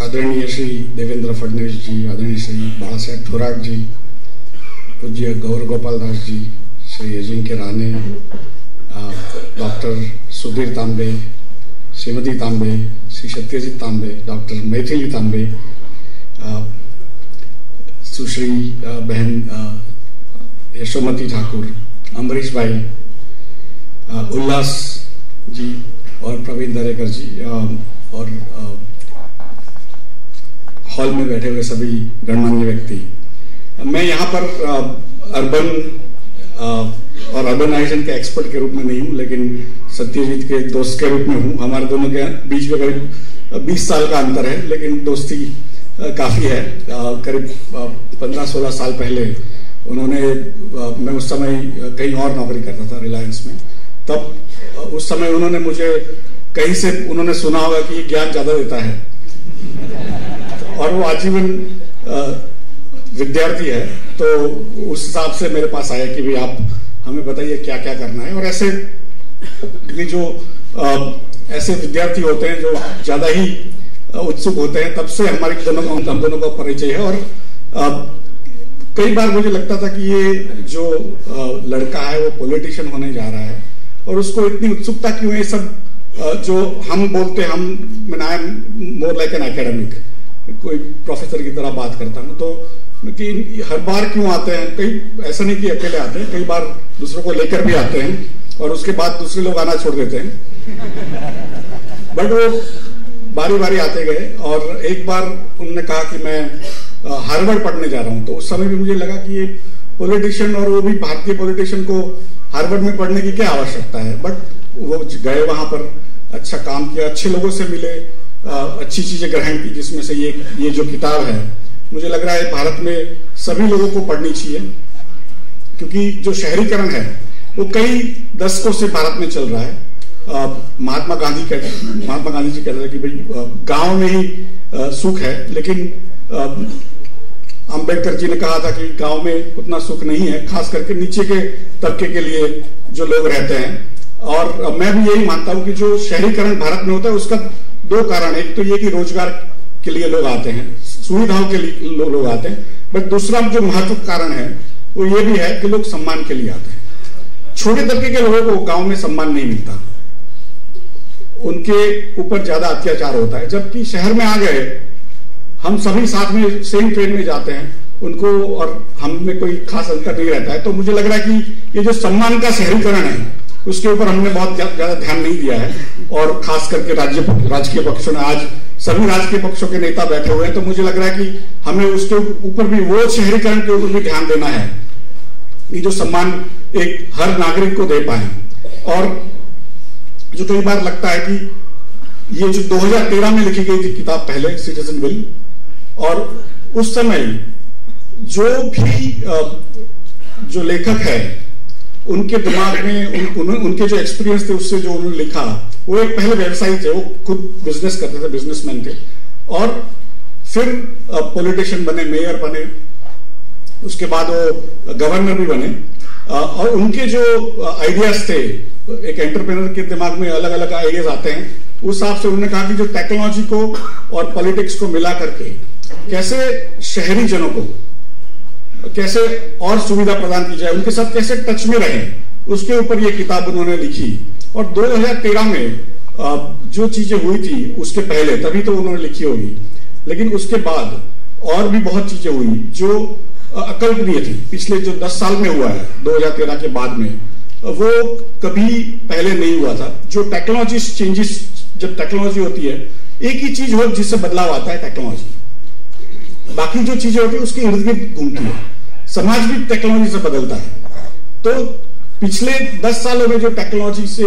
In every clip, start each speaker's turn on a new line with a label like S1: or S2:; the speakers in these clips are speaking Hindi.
S1: आदरणीय श्री देवेंद्र फडणवीस जी, आदरणीय श्री बाळासाहेब थोराट जी, पूज्य गौर गोपाल दास जी, श्री अजिंक्य राणे, डॉक्टर सुधीर तांबे, श्रीमती तांबे, श्री सत्यजीत तांबे, डॉक्टर मैथिली तांबे, सुश्री बहन यशोमती ठाकुर, अमरीश भाई, उल्लास जी और प्रवीण दरेकर जी, और हॉल में बैठे हुए सभी गणमान्य व्यक्ति। मैं यहाँ पर अर्बन और अर्बनाइजेशन के एक्सपर्ट के रूप में नहीं हूँ, लेकिन सत्यजीत के दोस्त के रूप में हूँ। हमारे दोनों के बीच में करीब 20 साल का अंतर है, लेकिन दोस्ती काफी है। करीब 15-16 साल पहले उन्होंने, मैं उस समय कहीं और नौकरी करता था, रिलायंस में, तब उस समय उन्होंने मुझे कहीं से उन्होंने सुना होगा कि ये ज्ञान ज्यादा देता है, और वो आजीवन विद्यार्थी है, तो उस हिसाब से मेरे पास आया कि भाई आप हमें बताइए क्या क्या करना है। और ऐसे जो ऐसे विद्यार्थी होते हैं जो ज्यादा ही उत्सुक होते हैं, तब से हम दोनों का परिचय है। और कई बार मुझे लगता था कि ये जो लड़का है वो पॉलिटिशियन होने जा रहा है, और उसको इतनी उत्सुकता क्यों है। सब जो हम बोलते हैं, I am more like an academic, कोई प्रोफेसर की तरह बात करता हूं, तो कि हर बार क्यों आते हैं। कई ऐसा नहीं कि अकेले आते हैं, कई बार दूसरों को लेकर भी आते हैं, और उसके बाद दूसरे लोग आना छोड़ देते हैं। बट वो बारी बारी आते गए, और एक बार उन्होंने कहा कि मैं हार्वर्ड पढ़ने जा रहा हूं, तो उस समय भी मुझे लगा कि ये पॉलिटिशियन, और वो भी भारतीय पॉलिटिशियन को हार्वर्ड में पढ़ने की क्या आवश्यकता है। बट वो गए, वहां पर अच्छा काम किया, अच्छे लोगों से मिले, अच्छी चीजें ग्रहण की, जिसमें से ये जो किताब है, मुझे लग रहा है भारत में सभी लोगों को पढ़नी चाहिए। क्योंकि जो शहरीकरण है वो कई दशकों से भारत में चल रहा है। महात्मा गांधी जी कहते थे कि भाई गांव में ही सुख है, लेकिन अंबेडकर जी ने कहा था कि गांव में उतना सुख नहीं है, खास करके नीचे के तबके के लिए जो लोग रहते हैं। और मैं भी यही मानता हूं कि जो शहरीकरण भारत में होता है उसका दो कारण है। एक तो ये कि रोजगार के लिए लोग आते हैं, सुविधाओं के लिए लोग आते हैं, बट दूसरा जो महत्वपूर्ण कारण है वो ये भी है कि लोग सम्मान के लिए आते हैं। छोटे तबके के लोगों को गांव में सम्मान नहीं मिलता, उनके ऊपर ज्यादा अत्याचार होता है। जबकि शहर में आ गए, हम सभी साथ में सेम ट्रेन में जाते हैं, उनको और हम में कोई खास अंतर नहीं रहता है। तो मुझे लग रहा है कि ये जो सम्मान का शहरीकरण है उसके ऊपर हमने बहुत ज्यादा ध्यान नहीं दिया है, और खास करके राजकीय पक्षों ने, आज सभी राजकीय पक्षों के नेता बैठे हुए हैं, तो मुझे लग रहा है कि हमें उसके ऊपर भी, वो शहरीकरण के ऊपर भी ध्यान देना है कि जो सम्मान एक हर नागरिक को दे पाए। और जो कई बार लगता है कि ये जो 2013 में लिखी गई थी किताब पहले, सिटीजन बिल, और उस समय जो भी जो लेखक है उनके दिमाग में उनके जो एक्सपीरियंस थे, उससे जो उन्होंने लिखा, वो एक पहले व्यवसायी थे, वो खुद बिजनेस करते थे, बिजनेसमैन थे, और फिर पॉलिटिशियन बने, मेयर बने, उसके बाद वो गवर्नर भी बने। और उनके जो आइडियाज थे, एक एंटरप्रेन्योर के दिमाग में अलग अलग आइडियाज आते हैं, उस हिसाब से उन्होंने कहा कि जो टेक्नोलॉजी को और पॉलिटिक्स को मिला करके कैसे शहरी जनों को कैसे और सुविधा प्रदान की जाए, उनके साथ कैसे टच में रहे, उसके ऊपर ये किताब उन्होंने लिखी। और 2013 में जो चीजें हुई थी उसके पहले, तभी तो उन्होंने लिखी होगी, लेकिन उसके बाद और भी बहुत चीजें हुई जो अकल्पनीय थी। पिछले जो 10 साल में हुआ है 2013 के बाद में, वो कभी पहले नहीं हुआ था। जो टेक्नोलॉजी चेंजेस, जब टेक्नोलॉजी होती है, एक ही चीज हो जिससे बदलाव आता है, टेक्नोलॉजी। बाकी जो चीजें होती है उसके इर्द गिर्द घूमती है। समाज भी टेक्नोलॉजी से बदलता है। तो पिछले 10 सालों में जो टेक्नोलॉजी से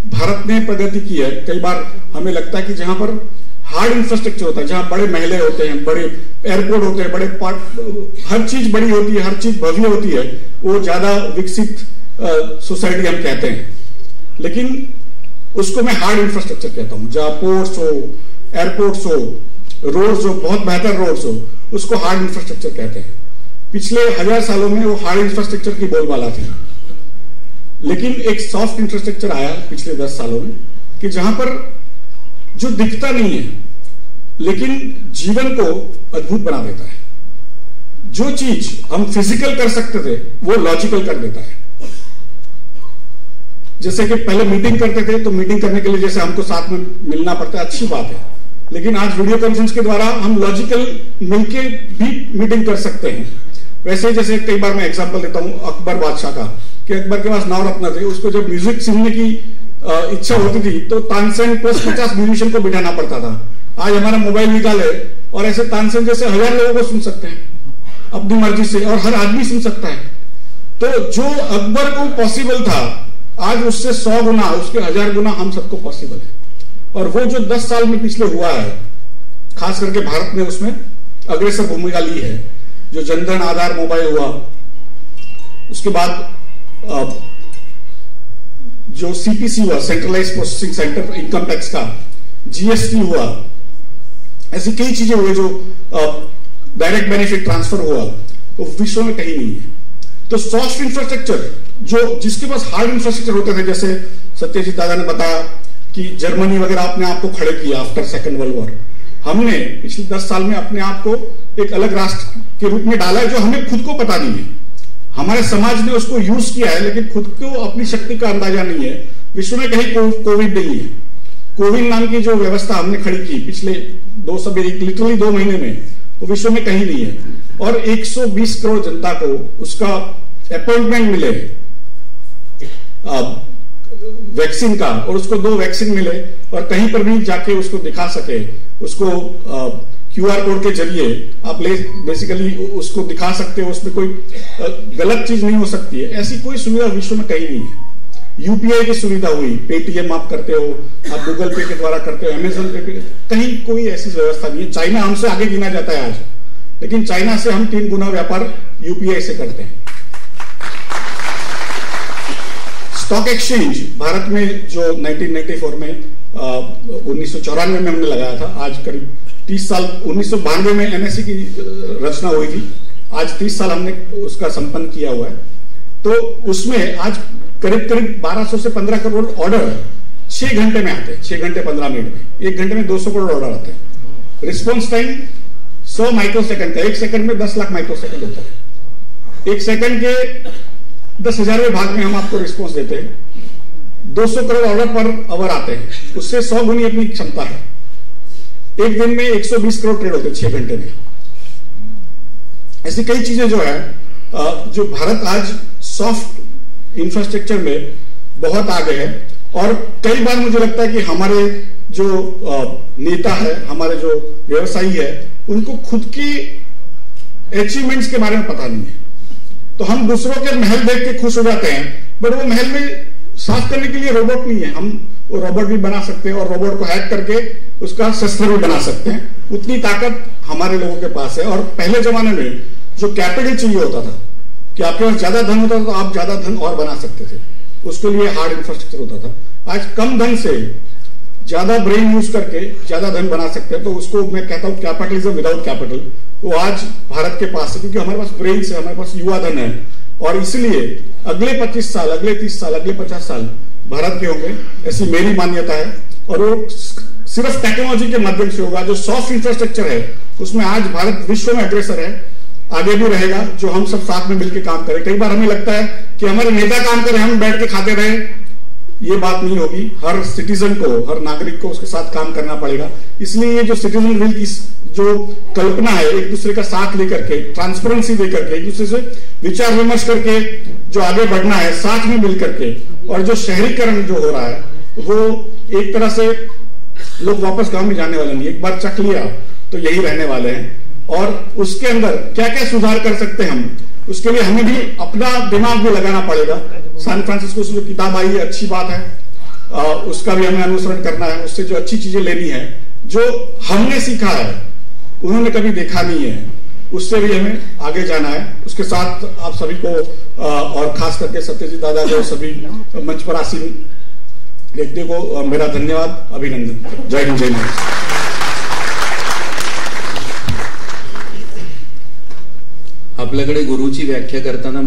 S1: भारत ने प्रगति की है, कई बार हमें लगता है कि जहां पर हार्ड इंफ्रास्ट्रक्चर होता है, जहां बड़े महल होते हैं, बड़े एयरपोर्ट होते हैं, बड़े हर चीज बड़ी होती है, हर चीज भव्य होती है, वो ज्यादा विकसित सोसाइटी हम कहते हैं। लेकिन उसको मैं हार्ड इंफ्रास्ट्रक्चर कहता हूं। जहां पोर्ट्स हो, एयरपोर्ट्स हो, रोड्स हो, बहुत बेहतर रोड्स हो, उसको हार्ड इंफ्रास्ट्रक्चर कहते हैं। पिछले 1000 सालों में वो हार्ड इंफ्रास्ट्रक्चर की बोलबाला थी। लेकिन एक सॉफ्ट इंफ्रास्ट्रक्चर आया पिछले 10 सालों में, कि जहां पर जो दिखता नहीं है लेकिन जीवन को अद्भुत बना देता है। जो चीज हम फिजिकल कर सकते थे वो लॉजिकल कर देता है। जैसे कि पहले मीटिंग करते थे तो मीटिंग करने के लिए जैसे हमको साथ में मिलना पड़ता है, अच्छी बात है, लेकिन आज वीडियो कॉन्फ्रेंस के द्वारा हम लॉजिकल मिलके भी मीटिंग कर सकते हैं। वैसे जैसे कई बार मैं एग्जांपल देता हूं अकबर बादशाह का, कि अकबर के पास नवरत्न थे, उसको जब म्यूजिक सुनने की इच्छा होती थी तो तानसेन प्लस 50 म्यूजिशियन को बिठाना पड़ता था। आज हमारा मोबाइल निकाले और ऐसे तानसेन जैसे 1000 लोगों को सुन सकते हैं अपनी मर्जी से, और हर आदमी सुन सकता है। तो जो अकबर को पॉसिबल था आज उससे 100 गुना, उसके 1000 गुना हम सबको पॉसिबल है। और वो जो 10 साल में पिछले हुआ है, खास करके भारत ने उसमें अग्रेसर भूमिका ली है। जो जनधन आधार मोबाइल हुआ, उसके बाद जो सीपीसी हुआ, centralize processing centre income tax का, जीएसटी हुआ, ऐसी कई चीजें हुई जो डायरेक्ट बेनिफिट ट्रांसफर हुआ, वो विश्व में कहीं नहीं है। तो सॉफ्ट इंफ्रास्ट्रक्चर जो जिसके पास हार्ड इंफ्रास्ट्रक्चर होते थे, जैसे सत्यजीत दादा ने बताया कि जर्मनी वगैरह अपने आप को खड़े किया आफ्टर सेकेंड वर्ल्ड वॉर, हमने पिछले 10 साल में अपने आप को एक अलग राष्ट्र के रूप में डाला है जो हमें खुद को पता नहीं है। हमारे समाज ने उसको यूज किया है लेकिन खुद को अपनी शक्ति का अंदाजा नहीं है। विश्व में कहीं कोविड नहीं है। कोविड नाम की जो व्यवस्था हमने खड़ी की पिछले लिटरली 2 महीने में, वो विश्व में कहीं नहीं है। और 120 करोड़ जनता को उसका अपॉइंटमेंट मिले वैक्सीन का, और उसको 2 वैक्सीन मिले, और कहीं पर भी जाके उसको दिखा सके, उसको क्यूआर कोड के जरिए आप बेसिकली उसको दिखा सकते हो, उसमें कोई गलत चीज नहीं हो सकती है। ऐसी कोई सुविधा विश्व में कहीं नहीं है। यूपीआई की सुविधा हुई, पेटीएम आप करते हो, आप गूगल पे के द्वारा करते हो, अमेजोन पे, कहीं कोई ऐसी व्यवस्था नहीं है। चाइना हमसे आगे गिना जाता है आज, लेकिन चाइना से हम 3 गुना व्यापार यूपीआई से करते हैं। स्टॉक एक्सचेंज भारत में जो 1994 में 1994 में हमने लगाया था, आज करीब 30 साल, 1992 में एनएसई की रचना हुई थी, आज 30 साल हमने उसका संपन्न किया हुआ है। तो उसमें आज करीब 1200 से 15 करोड़ ऑर्डर 6 घंटे में आते हैं, 6 घंटे 15 मिनट में। 1 घंटे में 200 करोड़ ऑर्डर आते हैं। रिस्पॉन्स टाइम 100 माइक्रोसेकंड का, 1 सेकंड में 10 लाख माइक्रोसेकंड होता है। 1 सेकंड के 10,000वें भाग में हम आपको रिस्पॉन्स देते हैं। 200 करोड़ ऑर्डर पर आवर आते हैं, उससे 100 गुनी अपनी क्षमता है। एक दिन में 120 करोड़ ट्रेड होते हैं 6 घंटे में। ऐसी कई चीजें जो है, जो भारत आज सॉफ्ट इंफ्रास्ट्रक्चर में बहुत आगे है। और कई बार मुझे लगता है कि हमारे जो नेता है, हमारे जो व्यवसायी है, उनको खुद की अचीवमेंट्स के बारे में पता नहीं है। तो हम दूसरों के महल देख के खुश हो जाते हैं, बट वो महल में साफ करने के लिए रोबोट नहीं है। हम वो रोबोट भी बना सकते हैं और रोबोट को हैक करके उसका शस्त्र भी बना सकते हैं। उतनी ताकत हमारे लोगों के पास है। और पहले जमाने में जो कैपिटल चाहिए होता था कि आपके पास ज्यादा धन होता था तो आप ज्यादा धन और बना सकते थे, उसके लिए हार्ड इंफ्रास्ट्रक्चर होता था। आज कम धन से ज्यादा ब्रेन यूज करके ज्यादा धन बना सकते हैं। तो उसको मैं कहता हूं कैपिटलिज्म विदाउट कैपिटल, वो आज भारत के पास है, क्योंकि हमारे पास ब्रेन से, हमारे पास युवा धन है। और इसलिए अगले 25 साल, अगले 30 साल, अगले 50 साल भारत के होंगे, ऐसी मेरी मान्यता है। और वो सिर्फ टेक्नोलॉजी के माध्यम से होगा। जो सॉफ्ट इंफ्रास्ट्रक्चर है उसमें आज भारत विश्व में अग्रेसर है, आगे भी रहेगा, जो हम सब साथ में मिलकर काम करें। कई बार हमें लगता है कि हमारे नेता काम करें, हम बैठ के खाते रहे, ये बात नहीं होगी। हर सिटीजन को, हर नागरिक को उसके साथ काम करना पड़ेगा। इसलिए ये जो सिटीजन विल की जो कल्पना है, एक दूसरे का साथ लेकर के, ट्रांसपेरेंसी देकर के, एक दूसरे से विचार विमर्श करके जो आगे बढ़ना है, साथ में मिल करके। और जो शहरीकरण जो हो रहा है, वो एक तरह से लोग वापस गांव में जाने वाले नहीं, एक बार चख लिया तो यही रहने वाले हैं। और उसके अंदर क्या क्या सुधार कर सकते हैं हम, उसके लिए हमें भी अपना दिमाग भी लगाना पड़ेगा। सैन फ्रांसिस्को से जो किताब आई है, अच्छी बात है, उसका भी हमें अनुसरण करना है, उससे जो अच्छी चीजें लेनी है। जो हमने सीखा है, उन्होंने कभी देखा नहीं है, उससे भी हमें आगे जाना है। उसके साथ आप सभी को और खास करके सत्यजीत दादा को, सभी मंच पर आसीन व्यक्ति को मेरा धन्यवाद, अभिनंदन। जय हिंद, जय भारत।
S2: आपल्याकडे गुरुची व्याख्या करताना